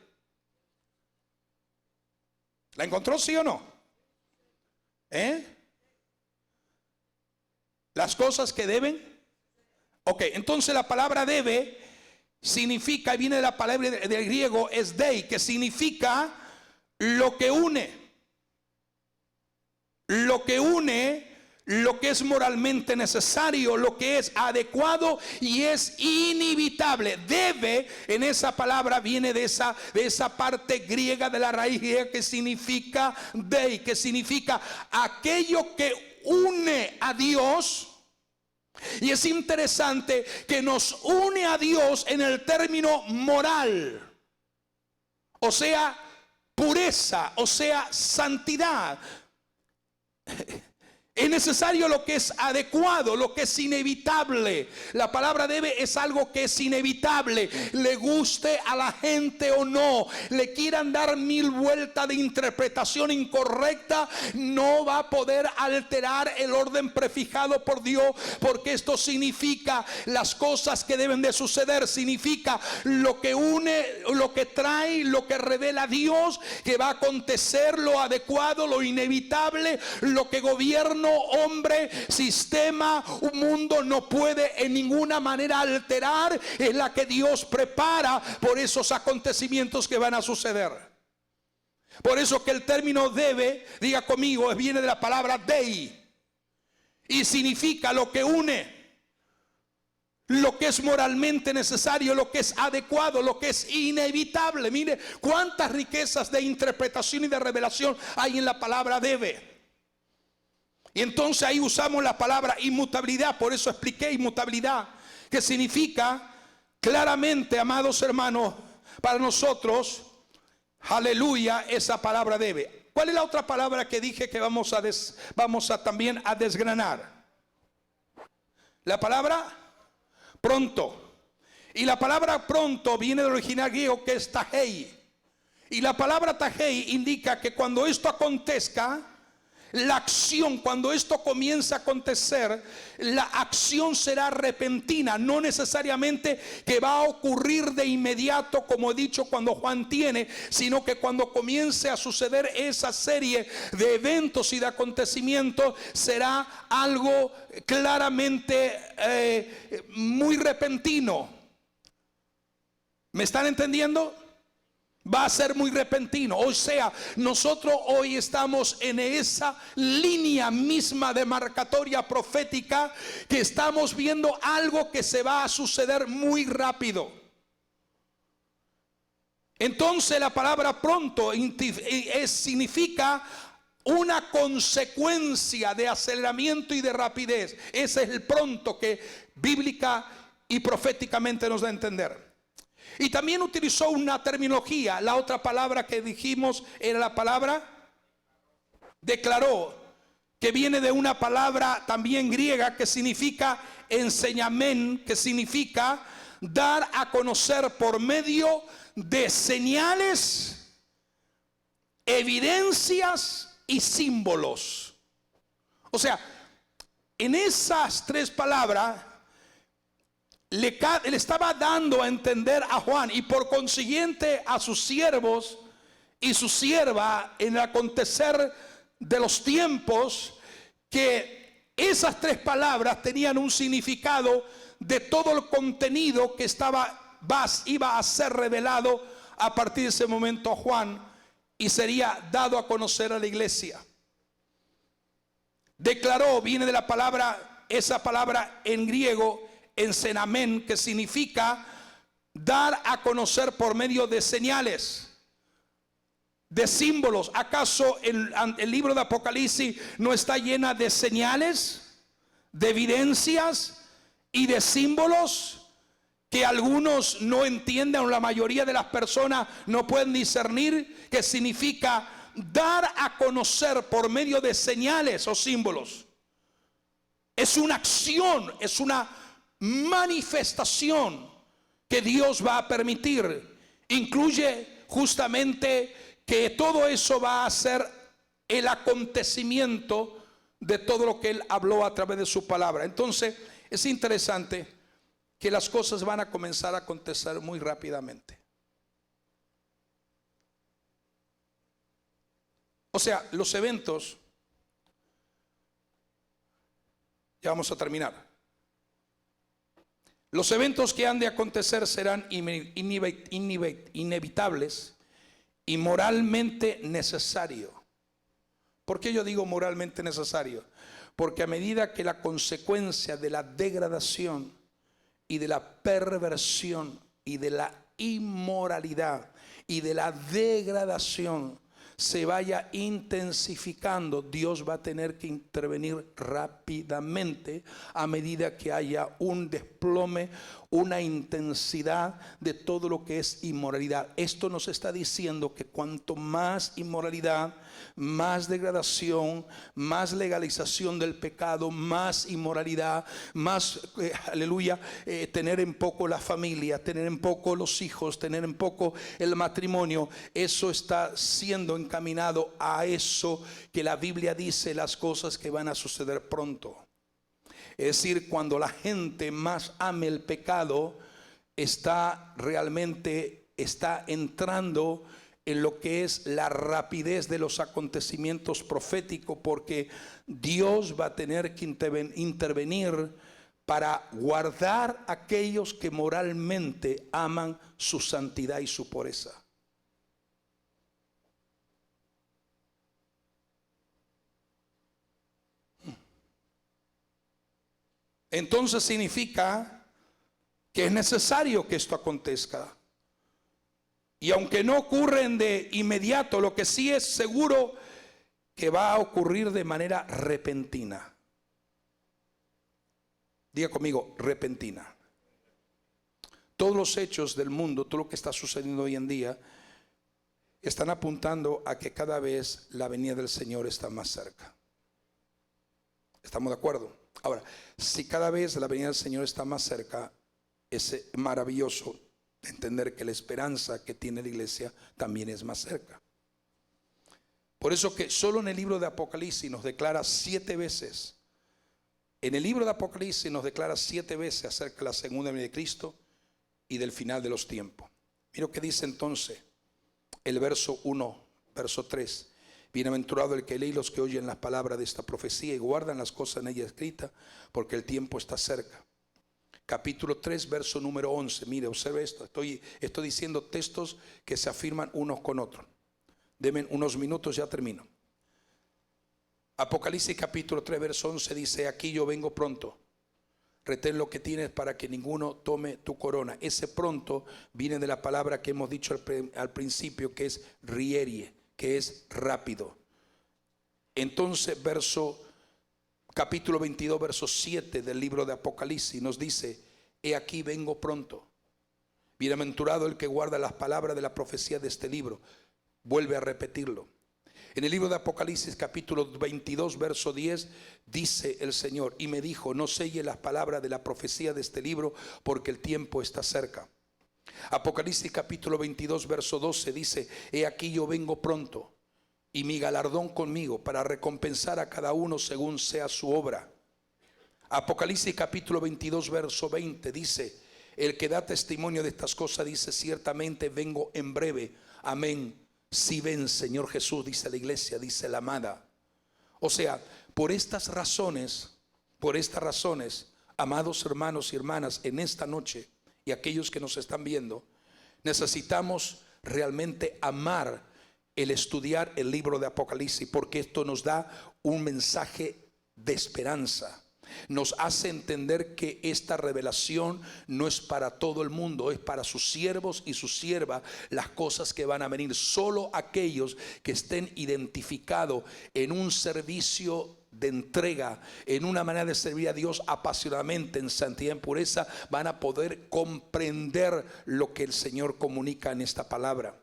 ¿La encontró, sí o no? Las cosas que deben. Ok, entonces la palabra debe significa, viene de la palabra del griego es dei, que significa lo que une, lo que es moralmente necesario, lo que es adecuado y es inevitable. Debe, en esa palabra viene de esa parte griega, de la raíz griega, que significa dei, que significa aquello que une a Dios. Y es interesante que nos une a Dios en el término moral, o sea, pureza, o sea, santidad. Es necesario lo que es adecuado, lo que es inevitable. La palabra debe es algo que es inevitable. Le guste a la gente o no, le quieran dar mil vueltas de interpretación incorrecta, no va a poder alterar el orden prefijado por Dios, porque esto significa las cosas que deben de suceder. Significa lo que une, lo que trae, lo que revela Dios, que va a acontecer, lo adecuado, lo inevitable, lo que gobierno, hombre, sistema, un mundo no puede en ninguna manera alterar. Es la que Dios prepara por esos acontecimientos que van a suceder. Por eso que el término debe, diga conmigo, viene de la palabra dei y significa lo que une, lo que es moralmente necesario, lo que es adecuado, lo que es inevitable. Mire cuántas riquezas de interpretación y de revelación hay en la palabra debe. Y entonces ahí usamos la palabra inmutabilidad. Por eso expliqué inmutabilidad, que significa claramente, amados hermanos, para nosotros, aleluya, esa palabra debe. ¿Cuál es la otra palabra que dije que vamos a también a desgranar? La palabra pronto. Y la palabra pronto viene del original griego, que es tahei. Y la palabra tahei indica que cuando esto acontezca, la acción, cuando esto comienza a acontecer, la acción será repentina, no necesariamente que va a ocurrir de inmediato, como he dicho, cuando Juan tiene, sino que cuando comience a suceder esa serie de eventos y de acontecimientos, será algo claramente muy repentino. ¿Me están entendiendo? Va a ser muy repentino. O sea, nosotros hoy estamos en esa línea misma demarcatoria profética, que estamos viendo algo que se va a suceder muy rápido. Entonces la palabra pronto significa una consecuencia de aceleramiento y de rapidez. Ese es el pronto que bíblica y proféticamente nos da a entender. Y también utilizó una terminología. La otra palabra que dijimos era la palabra declaró, que viene de una palabra también griega que significa enseñamen, que significa dar a conocer por medio de señales, evidencias y símbolos. O sea, en esas tres palabras le estaba dando a entender a Juan, y por consiguiente a sus siervos y su sierva, en el acontecer de los tiempos, que esas tres palabras tenían un significado de todo el contenido que iba a ser revelado a partir de ese momento a Juan, y sería dado a conocer a la iglesia. Declaró viene de la palabra, esa palabra en griego, enseñamen, que significa dar a conocer por medio de señales, de símbolos. ¿Acaso el libro de Apocalipsis no está llena de señales, de evidencias y de símbolos que algunos no entienden, o la mayoría de las personas no pueden discernir qué significa dar a conocer por medio de señales o símbolos? Es una acción, es una manifestación que Dios va a permitir. Incluye justamente que todo eso va a ser el acontecimiento de todo lo que Él habló a través de su palabra. Entonces es interesante que las cosas van a comenzar a acontecer muy rápidamente. O sea, los eventos, ya vamos a terminar. Los eventos que han de acontecer serán inevitables y moralmente necesarios. ¿Por qué yo digo moralmente necesario? Porque a medida que la consecuencia de la degradación y de la perversión y de la inmoralidad y de la degradación se vaya intensificando, Dios va a tener que intervenir rápidamente a medida que haya un desplome, una intensidad de todo lo que es inmoralidad. Esto nos está diciendo que cuanto más inmoralidad, más degradación, más legalización del pecado, más inmoralidad, más, aleluya, tener en poco la familia, tener en poco los hijos, tener en poco el matrimonio, eso está siendo encaminado a eso que la Biblia dice, las cosas que van a suceder pronto. Es decir, cuando la gente más ame el pecado, está entrando en lo que es la rapidez de los acontecimientos proféticos, porque Dios va a tener que intervenir para guardar a aquellos que moralmente aman su santidad y su pureza. Entonces significa que es necesario que esto acontezca. Y aunque no ocurren de inmediato, lo que sí es seguro que va a ocurrir de manera repentina. Diga conmigo, repentina. Todos los hechos del mundo, todo lo que está sucediendo hoy en día, están apuntando a que cada vez la venida del Señor está más cerca. ¿Estamos de acuerdo? Ahora, si cada vez la venida del Señor está más cerca, es maravilloso entender que la esperanza que tiene la iglesia también es más cerca. Por eso que solo en el libro de Apocalipsis nos declara 7 veces. En el libro de Apocalipsis nos declara 7 veces acerca de la segunda venida de Cristo y del final de los tiempos. Mira lo que dice entonces el verso 1, verso 3. Bienaventurado el que lee y los que oyen las palabras de esta profecía y guardan las cosas en ella escritas, porque el tiempo está cerca. Capítulo 3, verso número 11. Mire, observe esto. Estoy diciendo textos que se afirman unos con otros. Denme unos minutos, ya termino. Apocalipsis capítulo 3, verso 11 dice: aquí yo vengo pronto. Retén lo que tienes para que ninguno tome tu corona. Ese pronto viene de la palabra que hemos dicho al principio, que es rierie, que es rápido. Entonces capítulo 22 verso 7 del libro de Apocalipsis nos dice: he aquí vengo pronto. Bienaventurado el que guarda las palabras de la profecía de este libro. Vuelve a repetirlo. En el libro de Apocalipsis capítulo 22 verso 10 dice el Señor: y me dijo, no selle las palabras de la profecía de este libro, porque el tiempo está cerca. Apocalipsis capítulo 22 verso 12 dice: he aquí yo vengo pronto, y mi galardón conmigo, para recompensar a cada uno según sea su obra. Apocalipsis capítulo 22 verso 20 dice: el que da testimonio de estas cosas dice: ciertamente vengo en breve. Amén. Si ven, Señor Jesús, dice la iglesia, dice la amada. O sea, por estas razones, amados hermanos y hermanas, en esta noche, y aquellos que nos están viendo, necesitamos realmente amar el estudiar el libro de Apocalipsis, porque esto nos da un mensaje de esperanza. Nos hace entender que esta revelación no es para todo el mundo, es para sus siervos y sus siervas, las cosas que van a venir. Solo aquellos que estén identificados en un servicio de entrega, en una manera de servir a Dios apasionadamente, en santidad y en pureza, van a poder comprender lo que el Señor comunica en esta palabra.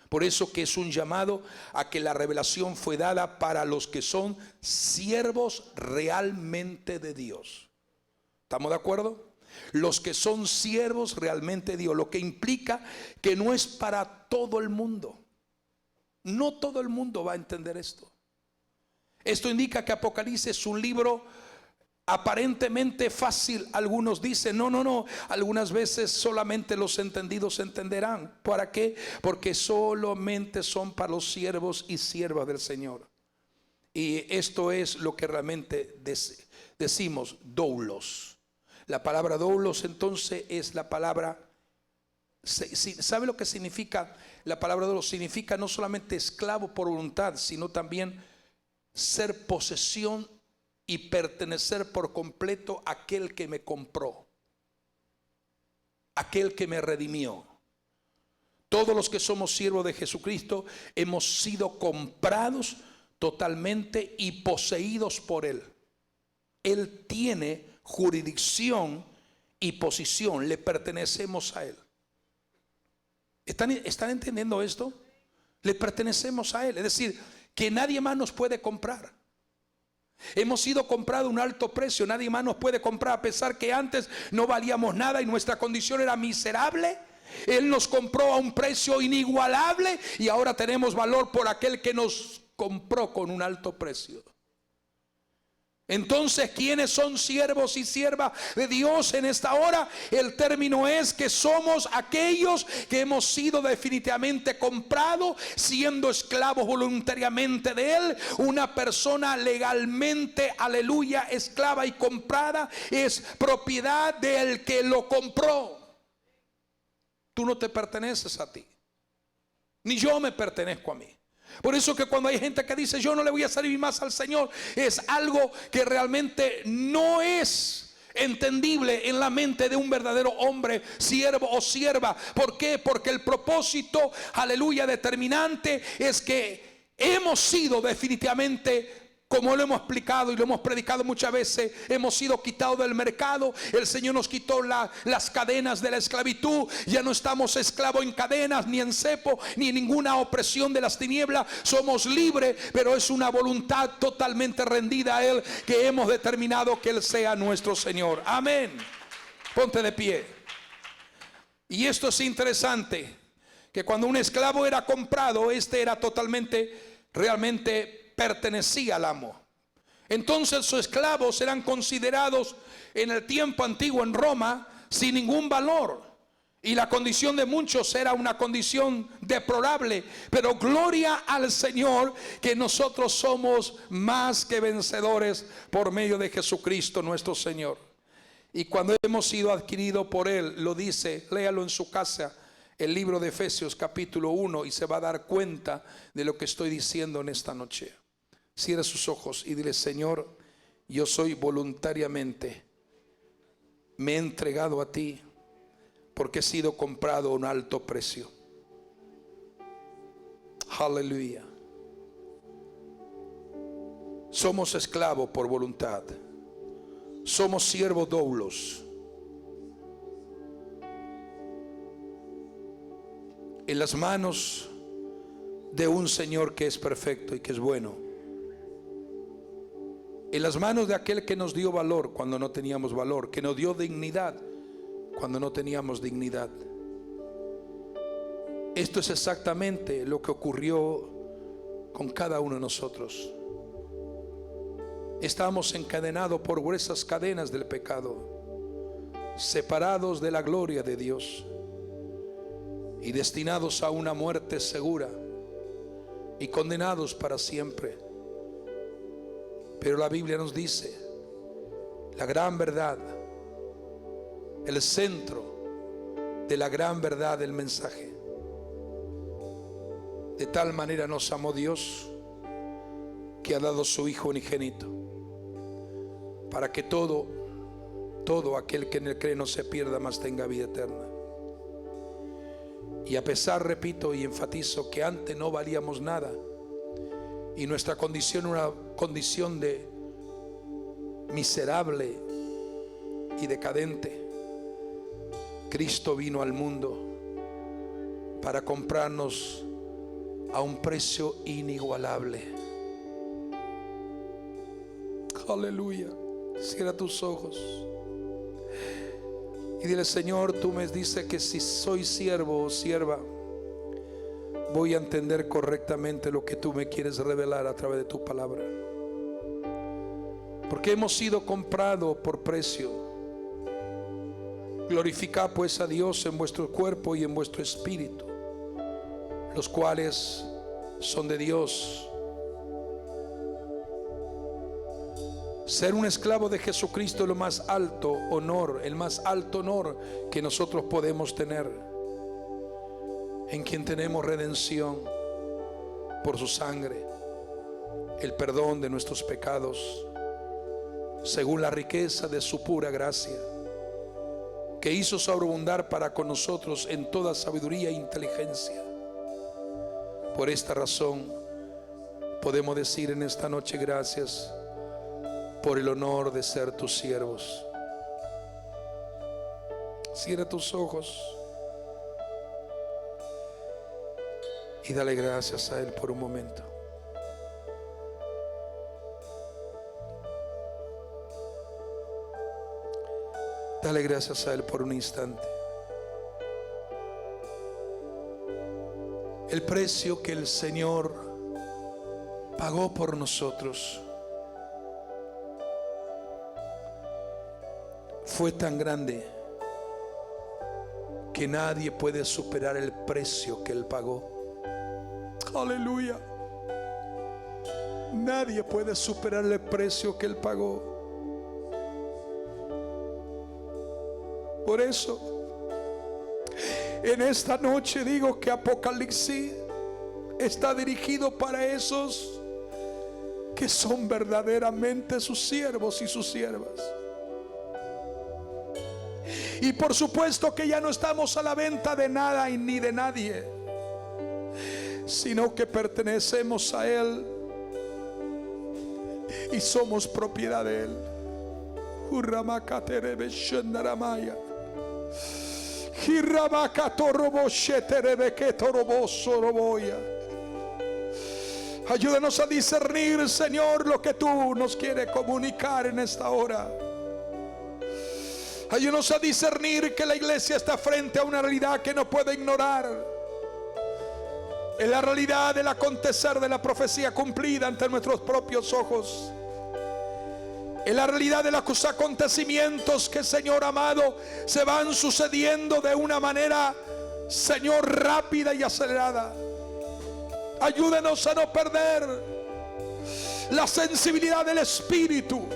Por eso que es un llamado a que la revelación fue dada para los que son siervos realmente de Dios. ¿Estamos de acuerdo? Los que son siervos realmente de Dios, lo que implica que no es para todo el mundo. No todo el mundo va a entender esto. Esto indica que Apocalipsis es un libro aparentemente fácil. Algunos dicen no, algunas veces solamente los entendidos entenderán. ¿Para qué? Porque solamente son para los siervos y siervas del Señor. Y esto es lo que realmente decimos doulos. La palabra doulos entonces es la palabra, ¿sabe lo que significa la palabra doulos? Significa no solamente esclavo por voluntad, sino también ser posesión y pertenecer por completo a aquel que me compró, aquel que me redimió. Todos los que somos siervos de Jesucristo hemos sido comprados totalmente y poseídos por Él. Él tiene jurisdicción y posición le pertenecemos a Él. ¿Están entendiendo esto? Le pertenecemos a Él, es decir, que nadie más nos puede comprar. Hemos sido comprados a un alto precio, nadie más nos puede comprar, a pesar que antes no valíamos nada y nuestra condición era miserable. Él nos compró a un precio inigualable y ahora tenemos valor por aquel que nos compró con un alto precio. Entonces, ¿quiénes son siervos y siervas de Dios en esta hora? El término es que somos aquellos que hemos sido definitivamente comprados, siendo esclavos voluntariamente de Él. Una persona legalmente, aleluya, esclava y comprada, es propiedad del que lo compró. Tú no te perteneces a ti, ni yo me pertenezco a mí. Por eso que cuando hay gente que dice yo no le voy a servir más al Señor, es algo que realmente no es entendible en la mente de un verdadero hombre, siervo o sierva. ¿Por qué? Porque el propósito, aleluya, determinante es que hemos sido definitivamente, como lo hemos explicado y lo hemos predicado muchas veces, hemos sido quitados del mercado. El Señor nos quitó las cadenas de la esclavitud. Ya no estamos esclavos en cadenas, ni en cepo, ni en ninguna opresión de las tinieblas. Somos libres, pero es una voluntad totalmente rendida a Él, que hemos determinado que Él sea nuestro Señor. Amén. Ponte de pie. Y esto es interesante, que cuando un esclavo era comprado, este era totalmente, realmente pertenecía al amo. Entonces sus esclavos eran considerados en el tiempo antiguo en Roma sin ningún valor, y la condición de muchos era una condición deplorable. Pero gloria al Señor, que nosotros somos más que vencedores por medio de Jesucristo nuestro Señor. Y cuando hemos sido adquiridos por Él, lo dice, léalo en su casa, el libro de Efesios capítulo 1, y se va a dar cuenta de lo que estoy diciendo en esta noche. Cierra sus ojos y dile: Señor, yo soy voluntariamente, me he entregado a ti porque he sido comprado a un alto precio. Aleluya. Somos esclavos por voluntad, somos siervos doulos en las manos de un Señor que es perfecto y que es bueno, en las manos de aquel que nos dio valor cuando no teníamos valor, que nos dio dignidad cuando no teníamos dignidad. Esto es exactamente lo que ocurrió con cada uno de nosotros. Estamos encadenados por gruesas cadenas del pecado, separados de la gloria de Dios y destinados a una muerte segura y condenados para siempre. Pero la Biblia nos dice la gran verdad, el centro de la gran verdad del mensaje. De tal manera nos amó Dios, que ha dado su Hijo unigénito, para que todo aquel que en él cree no se pierda, mas tenga vida eterna. Y a pesar, repito y enfatizo, que antes no valíamos nada, y nuestra condición era una condición de miserable y decadente, Cristo vino al mundo para comprarnos a un precio inigualable. Aleluya. Cierra tus ojos y dile: Señor, tú me dices que si soy siervo o sierva, voy a entender correctamente lo que tú me quieres revelar a través de tu palabra. Porque hemos sido comprados por precio. Glorificad pues a Dios en vuestro cuerpo y en vuestro espíritu, los cuales son de Dios. Ser un esclavo de Jesucristo es lo más alto honor, el más alto honor que nosotros podemos tener, en quien tenemos redención por su sangre, el perdón de nuestros pecados, según la riqueza de su pura gracia, que hizo sobreabundar para con nosotros en toda sabiduría e inteligencia. Por esta razón podemos decir en esta noche: gracias por el honor de ser tus siervos. Cierra tus ojos y dale gracias a Él por un momento. Dale gracias a Él por un instante. El precio que el Señor pagó por nosotros fue tan grande que nadie puede superar el precio que Él pagó. Aleluya. Nadie puede superar el precio que Él pagó. Por eso, en esta noche digo que Apocalipsis está dirigido para esos que son verdaderamente sus siervos y sus siervas. Y por supuesto que ya no estamos a la venta de nada y ni de nadie, sino que pertenecemos a Él y somos propiedad de Él. Ayúdanos a discernir, Señor, lo que tú nos quieres comunicar en esta hora. Ayúdanos a discernir que la iglesia está frente a una realidad que no puede ignorar. Es la realidad del acontecer de la profecía cumplida ante nuestros propios ojos. Es la realidad de los acontecimientos que, Señor amado, se van sucediendo de una manera, Señor, rápida y acelerada. Ayúdenos a no perder la sensibilidad del Espíritu,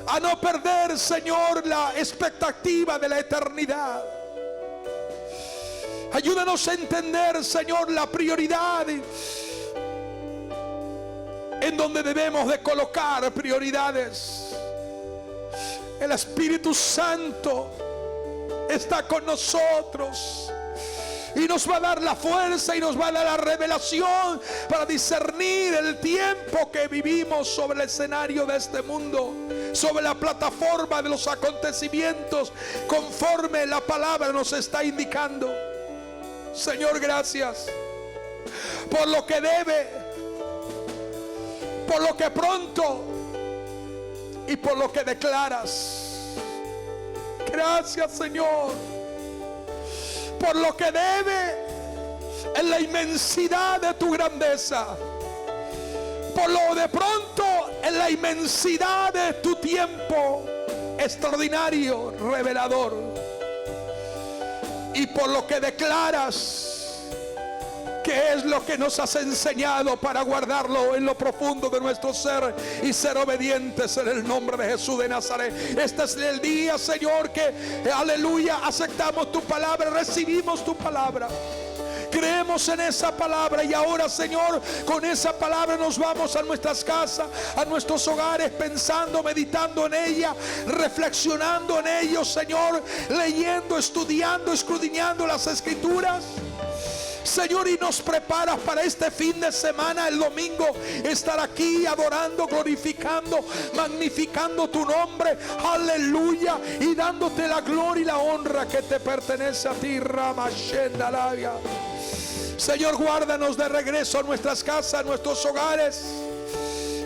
a no perder, Señor, la expectativa de la eternidad. Ayúdanos a entender, Señor, la prioridad en donde debemos de colocar prioridades. El Espíritu Santo está con nosotros y nos va a dar la fuerza y nos va a dar la revelación para discernir el tiempo que vivimos sobre el escenario de este mundo, sobre la plataforma de los acontecimientos, conforme la palabra nos está indicando. Señor, gracias por lo que debe, por lo que pronto y por lo que declaras. Gracias, Señor, por lo que debe en la inmensidad de tu grandeza, por lo de pronto en la inmensidad de tu tiempo extraordinario, revelador, y por lo que declaras, que es lo que nos has enseñado para guardarlo en lo profundo de nuestro ser y ser obedientes en el nombre de Jesús de Nazaret. Este es el día, Señor, que, aleluya, aceptamos tu palabra, recibimos tu palabra, creemos en esa palabra, y ahora, Señor, con esa palabra nos vamos a nuestras casas, a nuestros hogares, pensando, meditando en ella, reflexionando en ello, Señor, leyendo, estudiando, escudriñando las Escrituras, Señor, y nos preparas para este fin de semana, el domingo, estar aquí adorando, glorificando, magnificando tu nombre, aleluya, y dándote la gloria y la honra que te pertenece a ti, Rama Shendalaya. Señor, guárdanos de regreso a nuestras casas, a nuestros hogares.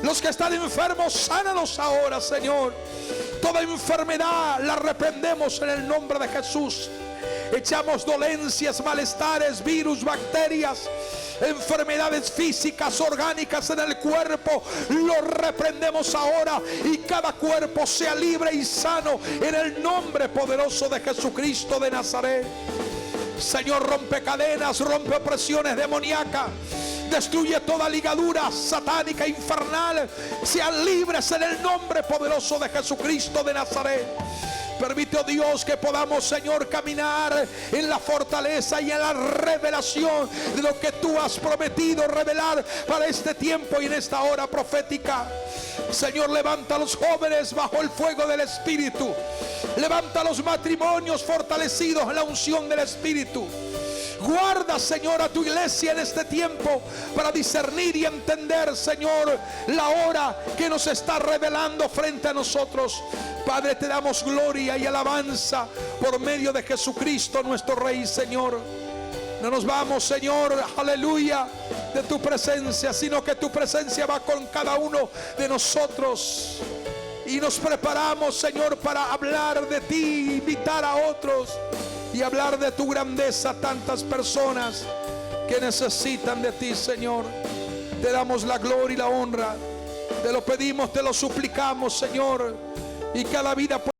Los que están enfermos, sánalos ahora, Señor. Toda enfermedad la reprendemos en el nombre de Jesús. Echamos dolencias, malestares, virus, bacterias, enfermedades físicas, orgánicas en el cuerpo, lo reprendemos ahora, y cada cuerpo sea libre y sano en el nombre poderoso de Jesucristo de Nazaret. Señor, rompe cadenas, rompe opresiones demoníacas, destruye toda ligadura satánica, infernal. Sean libres en el nombre poderoso de Jesucristo de Nazaret. Permite, oh Dios, que podamos, Señor, caminar en la fortaleza y en la revelación de lo que tú has prometido revelar para este tiempo y en esta hora profética. Señor, levanta a los jóvenes bajo el fuego del Espíritu. Levanta a los matrimonios fortalecidos en la unción del Espíritu. Guarda, Señor, a tu iglesia en este tiempo para discernir y entender, Señor, la hora que nos está revelando frente a nosotros. Padre, te damos gloria y alabanza por medio de Jesucristo, nuestro Rey, Señor. No nos vamos, Señor, aleluya, de tu presencia, sino que tu presencia va con cada uno de nosotros. Y nos preparamos, Señor, para hablar de ti, invitar a otros y hablar de tu grandeza a tantas personas que necesitan de ti, Señor. Te damos la gloria y la honra. Te lo pedimos, te lo suplicamos, Señor. Y cada vida